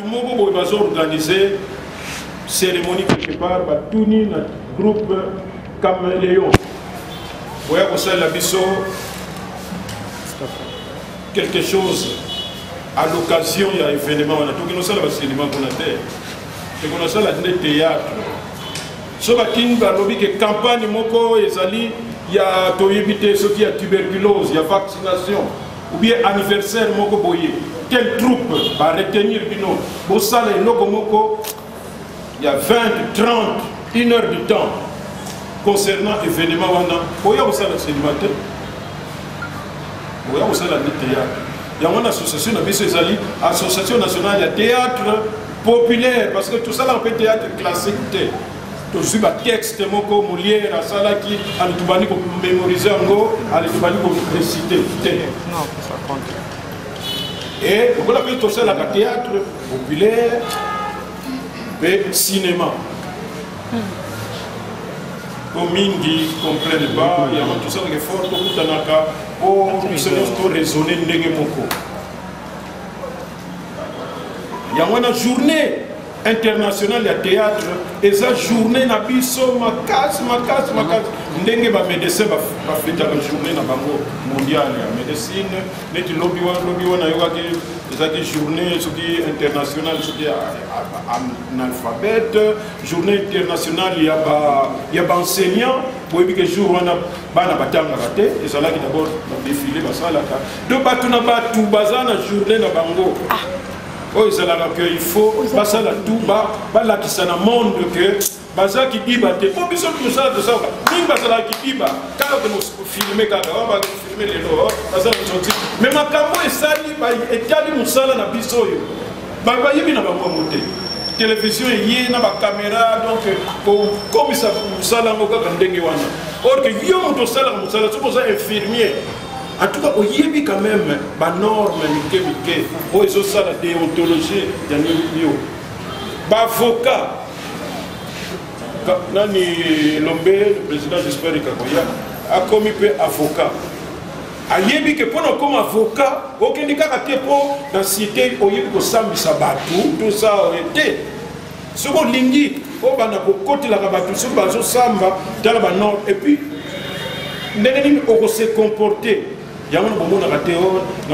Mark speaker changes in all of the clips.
Speaker 1: Moko va organiser cérémonie quelque part, tout le groupe Caméléon. Vous voyez, ça la biso quelque chose à l'occasion il y a événement on a tout qui nous sert le cinéma qu'on a fait et qu'on a ça la théâtre so baking balobi que campagne moko ezali il y a toyebité ce qui a tuberculose il y a vaccination ou bien anniversaire moko boye quelle troupe va retenir bino bo sala eloko moko il y a 20 30 1 heure de temps concernant événement wana boya bo sala cinéma te boya bo sala théâtre. Il y a une association, association nationale de théâtre populaire, parce que tout ça là, on peut théâtre classique. Tout ce texte, Molière, ça qui a le Toubani pour mémoriser en gros, a le Toubani pour réciter. Non, ça compte. Et on appelle tout ça là, théâtre populaire et cinéma. Pour Mingi, comprennent pas, il y a tout ça qui est fort, tout Tanaka, pour raisonner Negemoko. Il y a une journée internationale de théâtre, et cette journée n'a pas makas, ndenge ba médecin ba fêter la journée na bango mondiale ya médecine, net lobby wana yoga que journée internationale analphabète, journée internationale il y a enseignant pour que jour wana bana batanga raté et ça là qui d'abord défilé basala ka donc batuna batu bazana journée na bango oh il faut passer la tout bas la qui ça dans monde que baza qui dit baté pour biso tout ça ni baza qui dit ba quand on filmer quand on va filmer les lots baza sorti mais makambo esali ba etali musala na biso yo ba yebi na bango monter télévision yé na ba caméra donc comme ça musala ngo ka ndenge wana or que yo moto sala musala c'est ça infirmier. En tout cas, il y a quand même des normes, la déontologie, avocat. Nani Lombe, le président j'espère a commis avocat. Il y a comme avocat, aucun des cas pour dans la cité, il y a tout ça a été. Ce qu'on dit, on va côté la rabattu, ce qu'on va samba dans la norme, et puis, on se comporter. Il y a un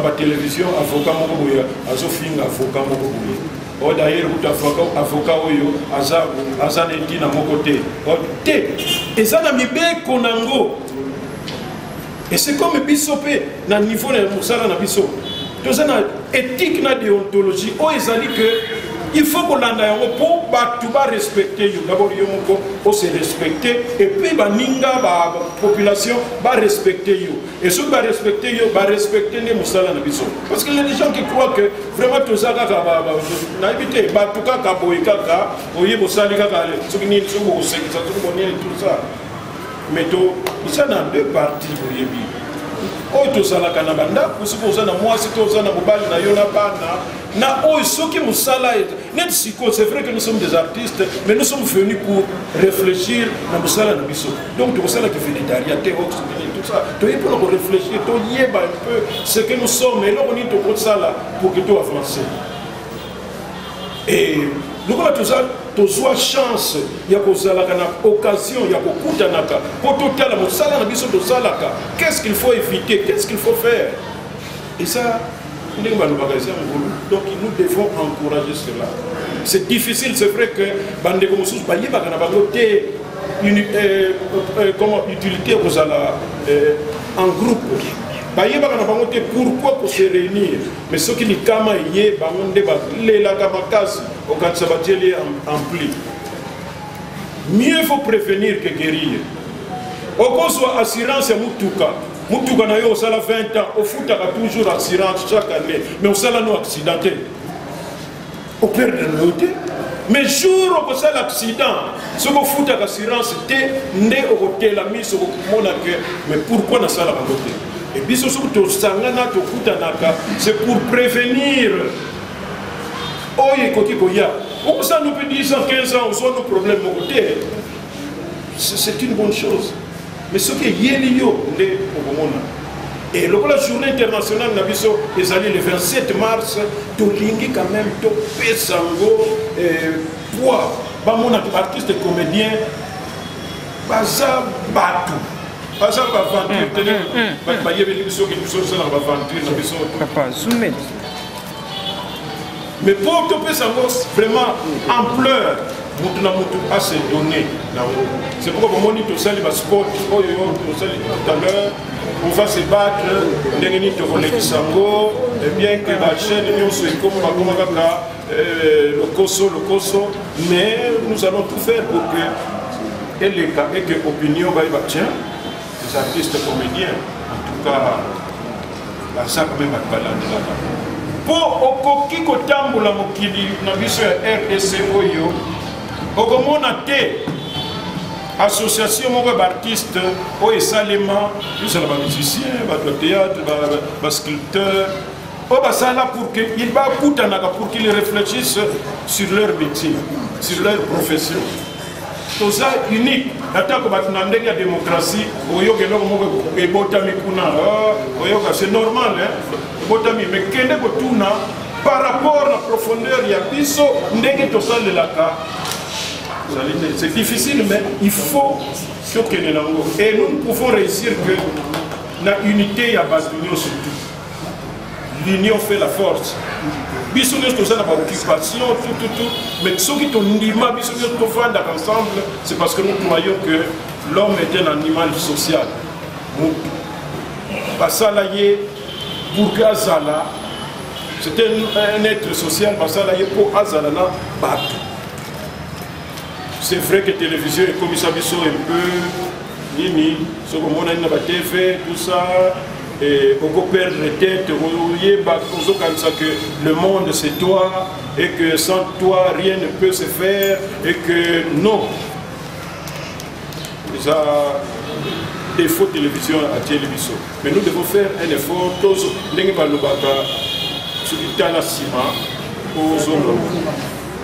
Speaker 1: la télévision, avocat mokoboya, azofinga avocat mokoboya. O d'ailleurs, avocat oyo, azan eti na mokote. Et ça n'a mis bien konango. Et c'est comme bisopé, na niveau de musala na biso. Tout ça na éthique na déontologie. O ezali que il faut qu'on ait pour respecter. D'abord, il faut se respecter. Et puis, la population va respecter. Et ceux qui vont respecter, va respecter les moussala. Parce qu'il y a des gens qui croient que vraiment tout ça, mais il y a deux parties. Oyo sala kanabanda kusipoza na mwasi toza na mobali na yona bana na oyo soki musala net siko c'est vrai que nous sommes des artistes mais nous sommes venus pour réfléchir na musala na biso donc tout ça qui fait des dariaté tout ça to y pour réfléchir to yeba un peu ce que nous sommes et là on est tout ça là pour que tout avance et nous avons tout ça tozoa chance ya kozalaka na occasion ya kokutanaka po totala mosala na biso tozalaka qu'est-ce qu'il faut éviter qu'est-ce qu'il faut faire et ça donc nous devons encourager cela c'est difficile c'est vrai que bande comme sous bayebaka na bango te comment utilité kozala en groupe pourquoi pour se réunir mais ce qui est kama yé bangonde ba lela kama kazi au quand ça va ampli mieux faut prévenir que guérir au qu'on soit assurance mutuka na yo ça la 20 ans au foot toujours assurance chaque année mais au sala no accidenté au perdre de noter mais jour où ça l'accident ce que foot assurance té ndé au hôtel la mise au monake mais pourquoi na sala côté et puis c'est pour prévenir. Comme ça nous peut dire 15 ans, on a nos problèmes au côté. C'est une bonne chose. Mais ce qui est lié, Et la journée internationale Nabiso est allée le 27 mars, Tolingi quand même, Topé Sango, poids, mon artiste et comédien, Baza Batou. Baza Bavanture, mais pour Topé Sango, vraiment ampleur. À se donner. C'est pourquoi on dit tout ça, les sport, tout à l'heure, on va se battre, et bien que la chaîne comme le Koso, mais nous allons tout faire pour que et que l'opinion va tiens, les artistes comédiens, en tout cas, ça quand même va là. Pour Okoki Kotamboula Mokili, Nabiso RDC Oyo, Okomona te association d'artistes au Salema, nous sommes des musiciens, des théâtre, des sculpteurs. On ça là pour qu'ils réfléchissent sur leur métier, sur leur profession. Tout ça unique. Attends que la démocratie, c'est normal, mais par rapport à la profondeur, il y a biso, c'est difficile, mais il faut choquer les langues. Et nous pouvons réussir que la unité y a bâtonné surtout. L'union fait la force. Biso nous tous dans occupation, tout. Mais ceux qui ont dit biso nous tous ensemble, c'est parce que nous croyons que l'homme est un animal social. Basalaye, Bourgazala, c'est un être social. Basalaye pour Azalana, Batou. C'est vrai que la télévision est comme ça, un peu, nini, ce qu'on a dans la TV, tout ça, et on peut perdre les têtes, que le monde c'est toi, et que sans toi rien ne peut se faire, et que non. Ça, des faux télévisions à télévision. Mais nous devons faire un effort, tous,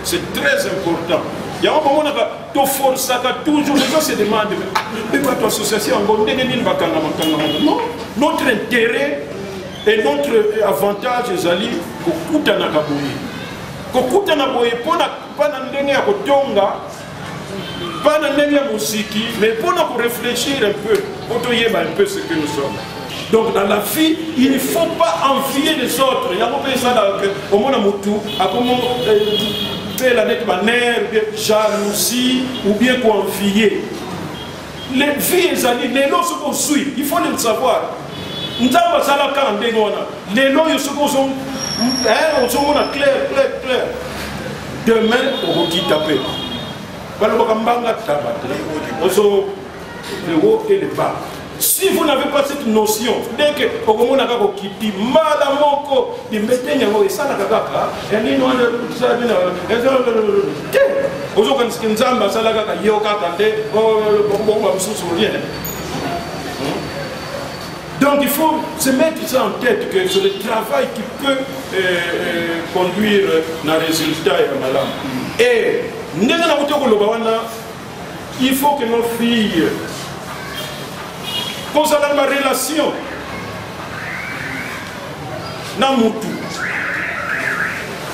Speaker 1: c'est très important. Il y a un moment où tu forces toujours, les gens se demandent, mais votre association, non, notre intérêt et notre avantage, c'est d'aller au Koutanaboye. Au Koutanaboye, pas dans le Tonga, pas dans le musique, mais pour réfléchir un peu, pour un peu ce que nous sommes. Donc dans la vie, il ne faut pas envier les autres. Il y a un ça au monde à comment la nette manière, jalousie ou bien pour envier. Les vies, les lots se construisent, il faut le savoir. Nous avons ça là quand les lots se construisent, on se montre clair. Demain, on va taper. Le haut et le bas. Si vous n'avez pas cette notion, dès que vous avez quitté Malamoko, vous mettez ça dans donc il faut se mettre ça en tête que c'est le travail qui peut conduire à un résultat et à malade. Et il faut que nos filles concernant ma relation,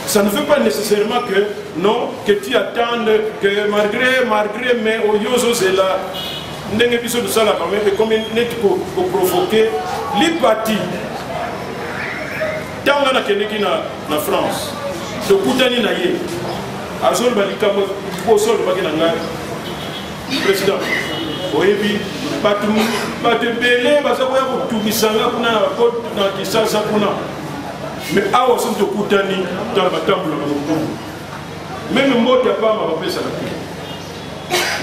Speaker 1: ça ne veut pas nécessairement que non, que tu attendes que malgré mais au yozo c'est là, n'en épisode de ça là quand même, et comme net pour provoquer l'hypathie. Tant on a quelqu'un na France, le Koutani naïe, Azol Balika, au sol de Bakinanga, président. Oui, mais awa sont de Koutani dans la table. Même le mot de pas m'a ça.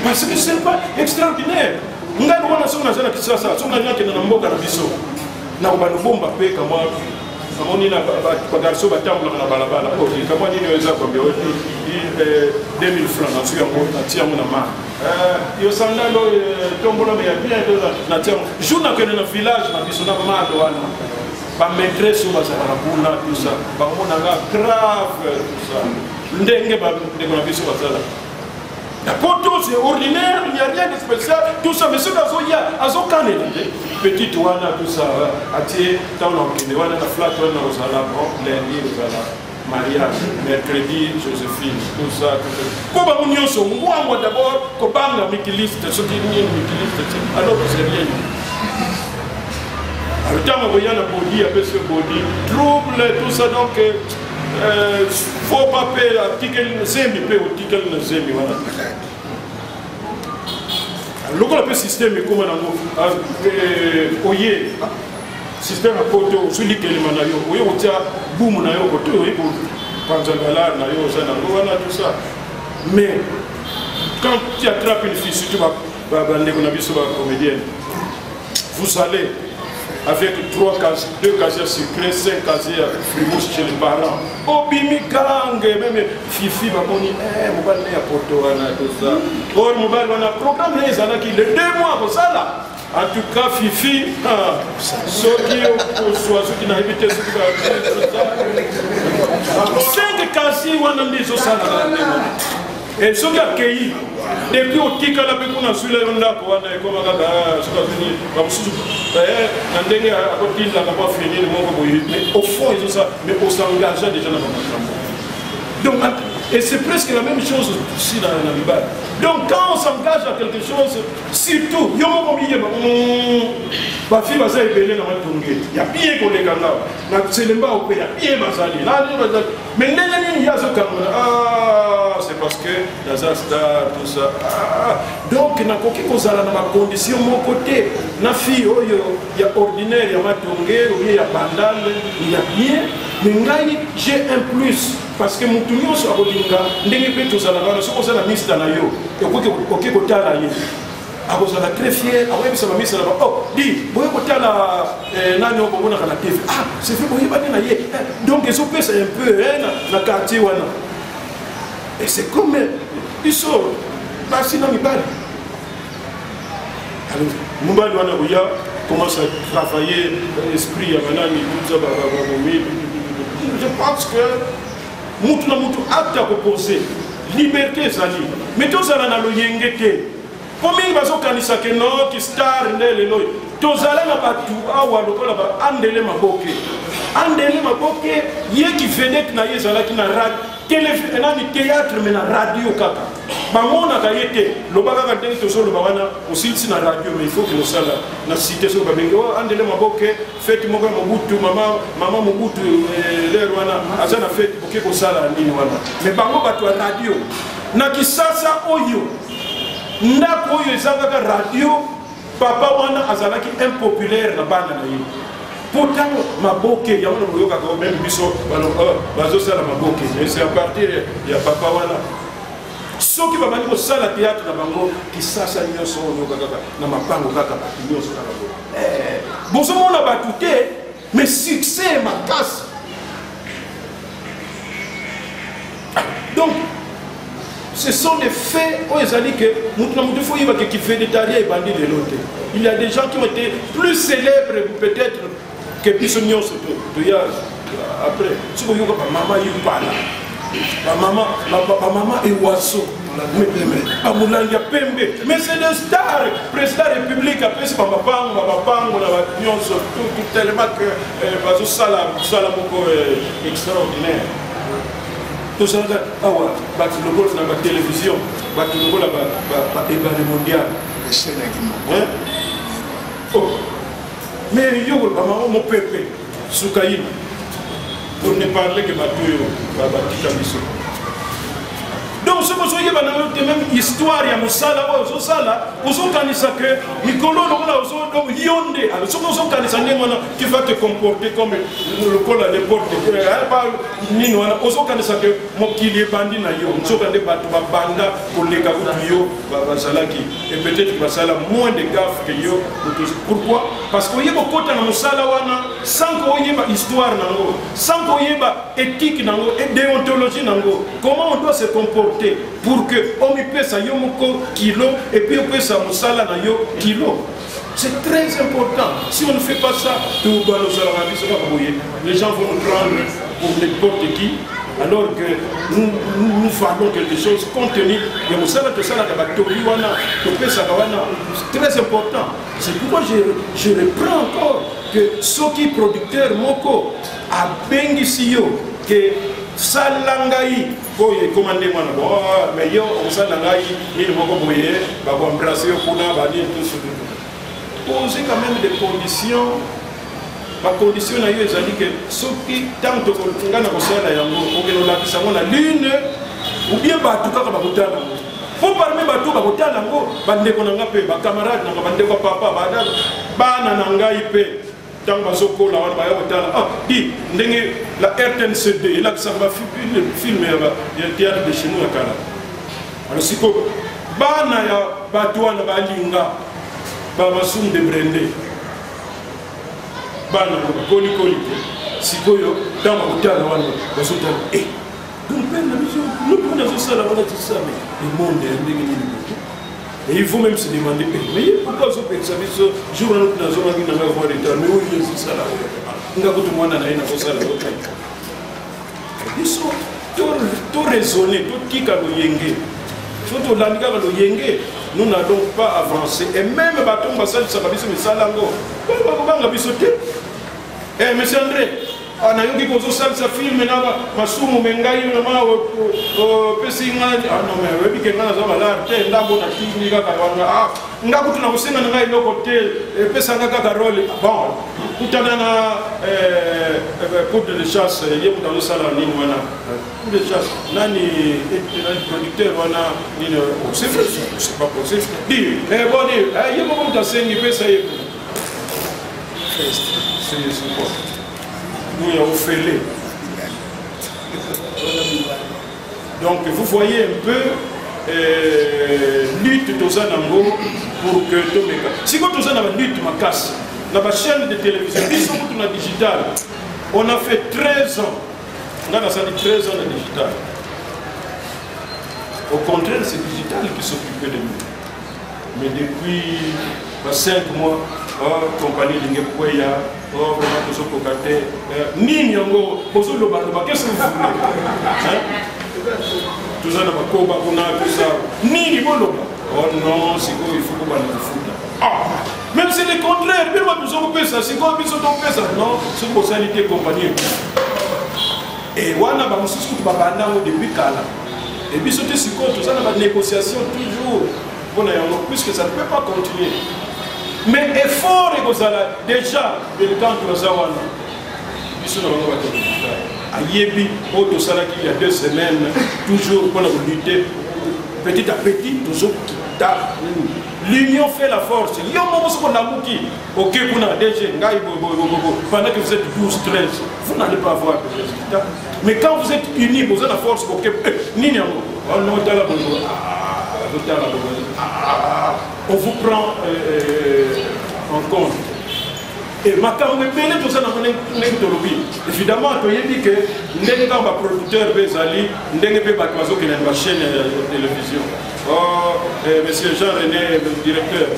Speaker 1: Parce que c'est pas extraordinaire. Nous avons un son dans qui ça, son dans qui dans mboka na biso. Na ba bomba pe kama amoni na ba garçon ba table na balabala. OK, kama nini weza kwa 2000 francs na suya ngo na tia mona ma. Yo sandalo tombola me ya bien na tia. Jouna que dans le village na biso na ma do wana. Ba maîtresse ou ba ça na tout ça. Ba mona grave tout ça. Ndenge ba de na biso ba ça. La poto, c'est ordinaire, il n'y a rien de spécial, tout ça. Mais ce qu'il y a, petite wana, tout ça, attirer, tant qu'on a la flat, on a la lundi, mariage, mercredi, Joséphine, tout ça. Comment on y est, moi d'abord, qu'on parle de Mikiliste, ce qui est Mikiliste, alors que c'est rien. Le temps où il y a un body, avec ce body, trouble, tout ça, donc, faut pas payer l'article, c'est mi paye au ticket, c'est mi voilà. Le gros système est comme un oye, système à côté, celui qui est manayo, oye, on tient boum nayo côté, oye, pour Panzangala, nayo, ça, voilà tout ça. Mais quand tu attrapes une fille, si tu vas aller on a vu sur la comédienne, vous allez avec 2 casiers sucrés, 5 casiers frimousse chez les parents. Oh, bimi gang, même Fifi va dire, mobile n'est pas pour tout ça. Or, mobile va programme les années qui les 2 mois pour ça là. En tout cas, Fifi, ceux qui n'ont évité ce qui va 5 casiers, on a mis au salon. Et ceux qui ont accueilli, depuis au Tika, la pécuna sur les Honda, pour aller comme à la États-Unis, mais au fond, ils ont ça, mais on s'engage déjà dans le donc, et c'est presque la même chose ici dans la Bible. Donc, quand on s'engage à quelque chose, surtout, il y a un fille va s'élever dans le tongue. Il y a bien qu'on les gagne. C'est le bas au pays, il y a bien bazali. Mais il y a ce camarade. Ah, c'est parce que dans un stade, tout ça. Donc, il y a une condition de mon côté. La fille, il y a ordinaire, il y a matongue, il y a bandal, il y a bien. Mais j'ai un plus. Parce que mon tournoi sur Abodinga, ndenge pe to sala na so ko sala mista na yo e ko ke ko tala ye abo sala très fier awe bisa mista na oh di boye ko tala nani o bona kana TV ah c'est fait boye ba na ye donc eso pesa un peu na quartier wana et c'est comme ils sont passés dans Mibali alors Mibali wana oya commence à travailler l'esprit ya manani tout ça je pense que mutu na mutu acte à proposer liberté zali mais tout ça na lo yengete combien bazo kanisa ke no ki star ndele lo to zala na batu awa lokola ba andele maboke ye ki vedette na ye zala ki na radio nani théâtre mais na radio kaka bamona ka yete lo baka ka ndenge to solo bawana usilisi na radio mais il faut que le sala na cité so ba bengi o andele maboke fête moko mobutu mama mobutu lero wana azana fête boke ko sala nini wana mais bango batu ya radio na kisasa oyo ndako oyo ezanga ka radio papa wana azalaki impopulaire na bana na ye pourtant maboke ya wana boyoka ka même biso bazo sala maboke c'est à partir ya papa wana soki babandi kosala théâtre na bango kisasa nyonso oyo kaka na mapango kaka nyonso kaka bozomona batu te mais succès makasi donc ce sont des faits où ils ont dit que qui fait des tarifs et bandits de l'autre. Il y a des gens qui ont été plus célèbres peut-être que Bissonios après. Si vous voyez maman il parle. Ma maman est oiseau. Mais c'est des stars. Président de la République après c'est papa on a tout tellement que ça c'est extraordinaire. Tout ça, le golf dans la télévision, le golf dans le mondial. Mais il y a mon pépé, Soukaïn, pour ne parler que Batou, donc, ce que vous voyez, même histoire, il y a Moussala, vous avez que Nicolo, Yonde, alors ce que vous avez qui va te comporter comme le col à l'époque, vous avez que mon kili est bandit, vous avez banda pour les gars et peut-être qu'il va faire moins de gaffes que yo. Pourquoi? Parce que vous avez beaucoup de Moussala, sans qu'il y ait histoire, sans qu'il y ait éthique et déontologie, comment on doit se comporter pour que on puisse sa yomoko kilo et puis on puisse sa musala na yo kilo. C'est très important. Si on ne fait pas ça, les gens vont nous prendre pour n'importe qui. alors que nous faisons quelque chose compte tenu de mon salaire, c'est très important. C'est pourquoi je reprends encore que ceux qui producteurs moko a bengisiyo que salangai boye commandé moi mais yo on salangai ni moko boye ba ko embrasser kuna ba ni tout ce poser quand même des conditions. La condition est que ceux qui tentent de faire la lune ou bien battre faut parler de battre bande konanga pe ba camarade na bande ko papa bada bana nanga ipe tant bazoko la wana ba yotala ah di ndenge la RTNC2 il a que ça va filmer le théâtre de chez nous à Kala alors siko bana ya batwana ba linga ba masum de brende bana koli sikoyo dans hôtel wana basota donc ben la mission nous prenons ça là on a dit ça mais le monde est et il faut même se demander mais pourquoi ce examen ce jour là nous avons dit dans la voie d'état mais où est ça là nga ko tout mwana na ina ko ça là ils sont tout raisonner tout kika lo yenge faut to landika lo yenge nous n'allons pas avancer et même baton basal ça va biso misalango ba biso te monsieur André on a eu qui cause ça film na masumu mengai na ma pesinga non mais webi ke ngana za bala te ndambo na tini kaka wanga ngaku tuna kusenga na ngai loko te pesa ngaka ka role bon kutana na coup de chasse yebo dans le salon ni wana coup de chasse nani producteur wana ni c'est pas possible dit bon yebo comme ta sengi pesa yebo c'est quoi nous avons fait les. Donc vous voyez un peu lutte tous anango pour que Tomeka. Si vous tous anango lutte ma casse, dans la chaîne de télévision, ils sont tous dans digital. On a fait 13 ans. On a 13 ans de digital. Au contraire, c'est digital qui s'occupait de nous. Mais depuis 5 mois, compagnie de Ngepoya, vraiment tous aux côtés, ni n'yango, qu'est-ce que vous voulez? Tout ça, tout ça, ni bolo. Oh non, c'est quoi, il faut qu'on va le foutre. Même si c'est le contraire, mais nous avons fait ça, c'est quoi, nous avons fait ça, non, c'est pour sanité compagnie. Et on a depuis Kala. Et puis, c'est tout ça, on a des négociations toujours. Puisque ça ne peut pas continuer. Mais effort déjà, le temps que nous avons, il y a 2 semaines, toujours pour lutter, petit à petit, toujours. L'union fait la force. Il y a un moment où on a mouki. Ok, vous n'avez pendant que vous êtes 12, 13, vous n'allez pas avoir de résultats. Mais quand vous êtes unis, vous avez la force. On vous prend en compte. Et maintenant, tout ça dans évidemment, tu as dit que les producteurs Bezali, les chaîne de télévision. Monsieur Jean-René, le directeur,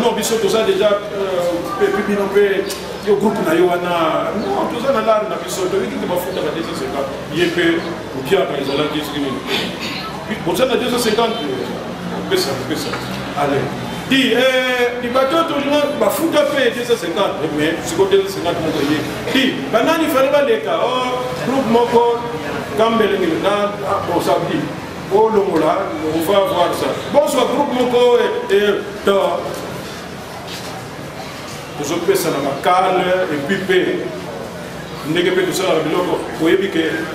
Speaker 1: non, tout ça déjà, le groupe Nayoana, non, tout ça dans l'art, il y a pour ça, 250, allez. Dis, les bateaux, tout le monde, bah, fout à payer 250, mais c'est quoi 250 mon pays. Dis, maintenant, il fallait pas les cas, groupe Moko, Campbell, bon, ça dit, oh, le mot là, on va voir ça. Bonsoir, groupe Moko, et vous avez ça dans ma cale, et puis paye. Dans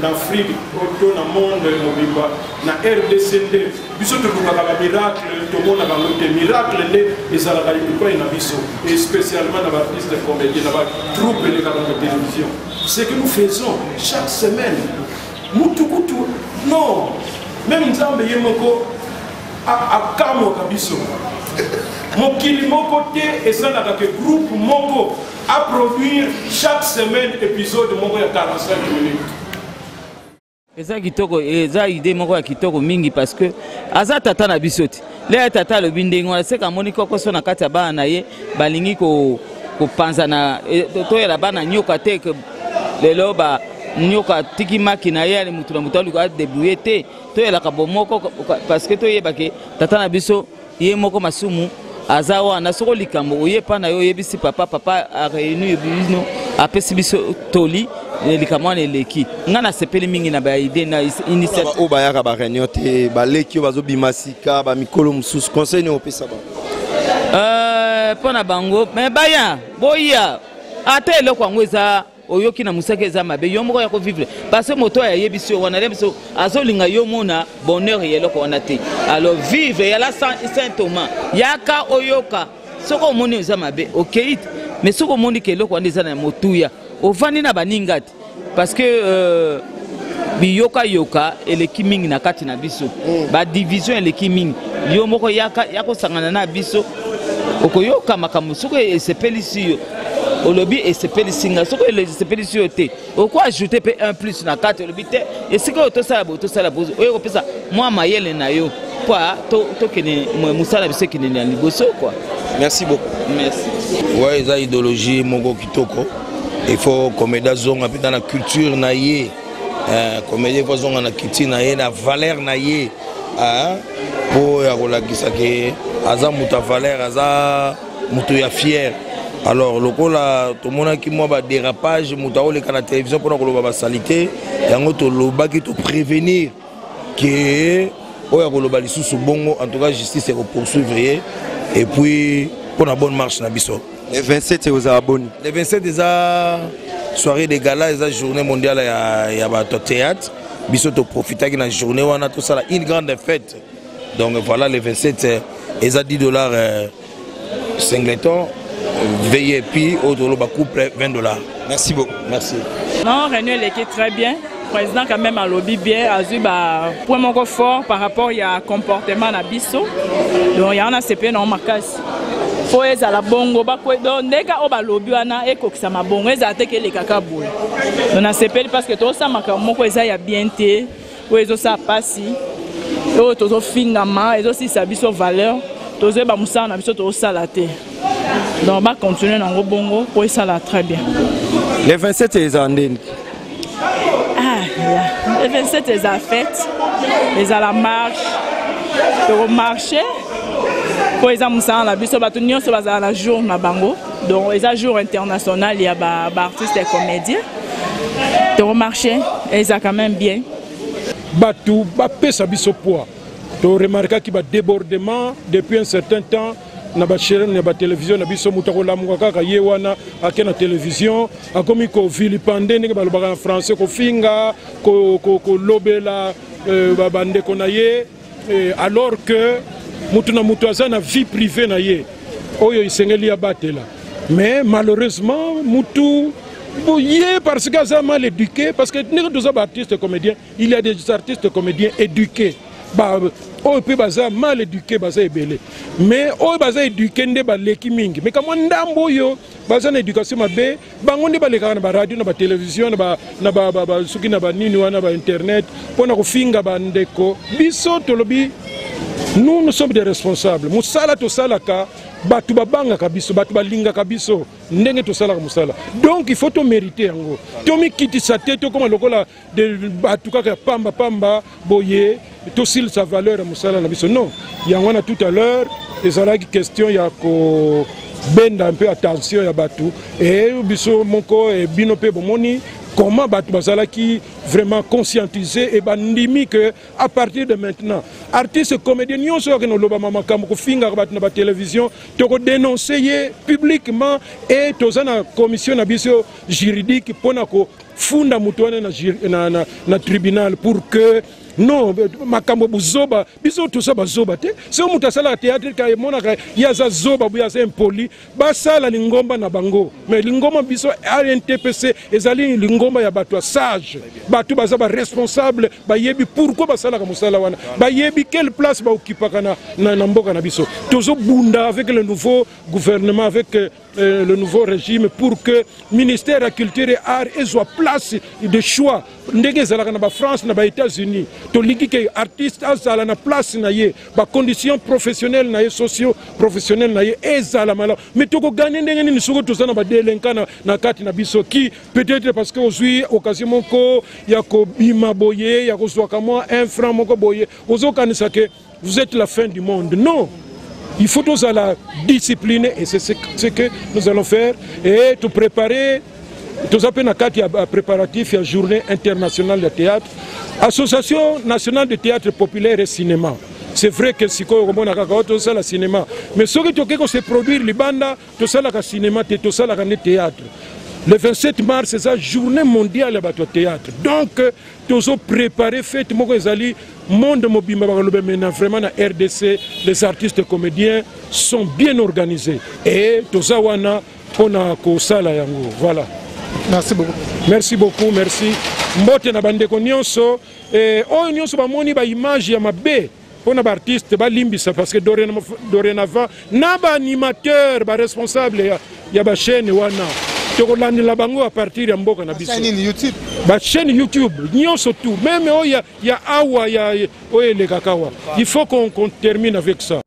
Speaker 1: l'Afrique, dans le monde, dans RDC, miracle, et spécialement dans l'artiste de comédie, dans la troupe de télévision. Ce que nous faisons chaque semaine, non, même Nzambe Yemoko a Kamo Kabiso. Mokili Moko et ça n'a que groupe Moko à produire chaque semaine épisode de 45 minutes.
Speaker 2: Eza kitoko eza idée moko ya kitoko mingi parce que aza tata na bisoti le tata le bindingo c'est ka moniko ko sona kati ba na ye balingi ko panza na to ya bana nyoka te que lelo nyoka tiki maki na ye ali mutu na mutu aluka débrouiller te toyelaka bomoko parce que toyebake tata na biso ye moko masumu aza wana soko likambo oye pa na yo oyebisi papa areuni bino apesi biso toli likambo wana eleki nga nasepeli mingi na baide na initiative
Speaker 3: oyo bayaka baréunion te baleki oyo bazobima sika bamikolo mosusu conseil nini opesa bango
Speaker 2: mpo na bango me baya boya ata eloko yango eza oyoki na musaka eza mabe yo moko ya kovivre parce que moto ayebi biso wana le biso azolinga yo mona bonheur ya eloko wana te alors vivre ya la Saint Thomas yaka oyoka soko omoni eza mabe okei mais soko omoni ke eloko wana eza na motuya ovandi na baningati parce que biyoka yoka eleki mingi na kati na biso ba division eleki mingi yo moko yako sangana na biso okoyoka makambo soko esepelisi yo olobi esepelisinga soko esepelisi yo te oko ajouter pe un plus na kati olobi te esika otosala bozo oyo kopesa mwa mayele na yo kwa to kene musala biso kene na liboso quoi.
Speaker 3: Merci beaucoup.
Speaker 2: Merci.
Speaker 4: Ouais, eza idéologie moko kitoko. Il faut comédie zonga pe dans la culture na ye. Comédie faut zonga na culture na ye na valeur na ye. Po ya kolakisa ke aza muta valeur aza mutu ya fier. Alors lokola tomonaki mwa ba dérapage muta oleka na télévision pona koloba ba salité yango to lobaki to prévenir que oya koloba lisusu bongo en tout cas justice est poursuivre et puis pour la bonne marche na biso.
Speaker 3: Les 27 aux abonnés.
Speaker 4: Les 27 eza soirée de gala eza journée mondiale ya ba théâtre biso to profiter que na journée wana tout ça une grande fête. Donc voilà les 27 eza $10 singleton veillez puis au couple $20.
Speaker 3: Merci beaucoup.
Speaker 4: Merci.
Speaker 5: Non, réunion est très bien. Le président quand même a lobby bien, a eu point mon fort par rapport à comportement na biso. Donc il y en a CP non marquage. Faut être à la bongo ba quoi donc nega oba lobby wana eko kisama bongo eza teke le kakabou. Donc na CP parce que tout ça makamoko eza ya bien té, ou ezo ça passi. O tozo fingama, ezo si sa biso valeur, tozo ba musa na biso to salaté. Donc on va continuer dans le bongo pour ça là très bien.
Speaker 3: Les 27 et Zandine.
Speaker 5: Les 27 les a faites, les à la marche, pour marcher. Pour les amusa la biso batunio so baza la jour na bango. Donc les a jour international il y a ba artistes et comédiens. Pour marcher, ils a quand même bien.
Speaker 1: Batu ba pesa biso poids. Tu remarques qu'il y a débordement depuis un certain temps. Na ba chaîne na ba télévision na biso mutako lamuka kaka ye wana akena télévision akomi ko vilipande ndenge balobaka en français ko finga ko lobela ba bande ko na ye alors que mutu na mutu aza na vie privée na ye oyo isengeli ya batela mais malheureusement mutu boye parce que aza mal éduqué parce que nous sommes artistes comédiens il y a des artistes comédiens éduqués on peut baza mal éduqué baza ebele mais on baza éduqué nde ba leki mingi mais comme ndambo yo baza na éducation mabe bango nde ba leka na ba radio na ba télévision na ba suki na ba nini wana ba internet pona ko finga ba ndeko biso tolobi nous sommes des responsables musala to salaka batu babanga kabiso batu balinga kabiso ndenge to salaka musala donc il faut to mériter yango to mikiti sa tête comme lokola de batu kaka pamba boye to sil sa valeur musala na biso non yango na tout à l'heure ezalaki question ya ko benda un peu attention ya batu et biso moko e bino pe bomoni comment batu bazala qui vraiment conscientiser et bandimi que à partir de maintenant artistes comédiens nous sommes que nous loba mama kam ko finga batu na ba télévision to ko dénoncer publiquement et tozana commission na biso juridique pona ko funda mutuana na tribunal pour que non makambo buzoba biso tout ça bazoba te c'est un mutasala théâtre ka monaka yaza zoba bu yaza impoli basala lingomba na bango mais lingomba biso RNTPC ezali lingomba ya bato sage bato baza ba responsable bayebi pourquoi basala ka musala wana bayebi quelle place ba occupaka na mboka na biso tozo bunda avec le nouveau gouvernement avec le nouveau régime pour que ministère de la culture et art soit place de choix ndenge ezalaka na France na États-Unis tolingi ke artiste azala na place na ye ba conditions professionnelles na ye socio professionnelles na ye ezala mala mais toko gagner ndenge nini soko tozana ba délinquant na kati na biso qui peut-être parce que aujourd'hui occasion moko ya ko bima boye ya ko zwaka moi un franc moko boye ozokanisa ke vous êtes la fin du monde. Non. Il faut tous à la discipliner et c'est ce que nous allons faire et tout préparer. Tout à préparatif à la journée internationale de théâtre, Association nationale de théâtre populaire et cinéma. C'est vrai que si on a tout ça le cinéma, mais ce qui est se produire les bandes, tout ça le cinéma, tout ça le théâtre. Le 27 mars, c'est la journée mondiale de théâtre. Donc, nous avons préparé, fait, monde mobile, vraiment la RDC, les artistes et comédiens sont bien organisés. Et tout ça, on a voilà.
Speaker 6: Merci beaucoup.
Speaker 1: Merci beaucoup, merci. Mbote na bandeko nyonso oyo nyonso bamoni ba image ya mabe pona ba artiste ba limbisa parce que dorénavant na ba animateur ba responsable ya ba chaîne wana tokolandela bango à partir ya mboka na biso ba chaîne YouTube nyonso tout même oyo ya awa ya oyo le kakawa il faut qu'on termine avec ça.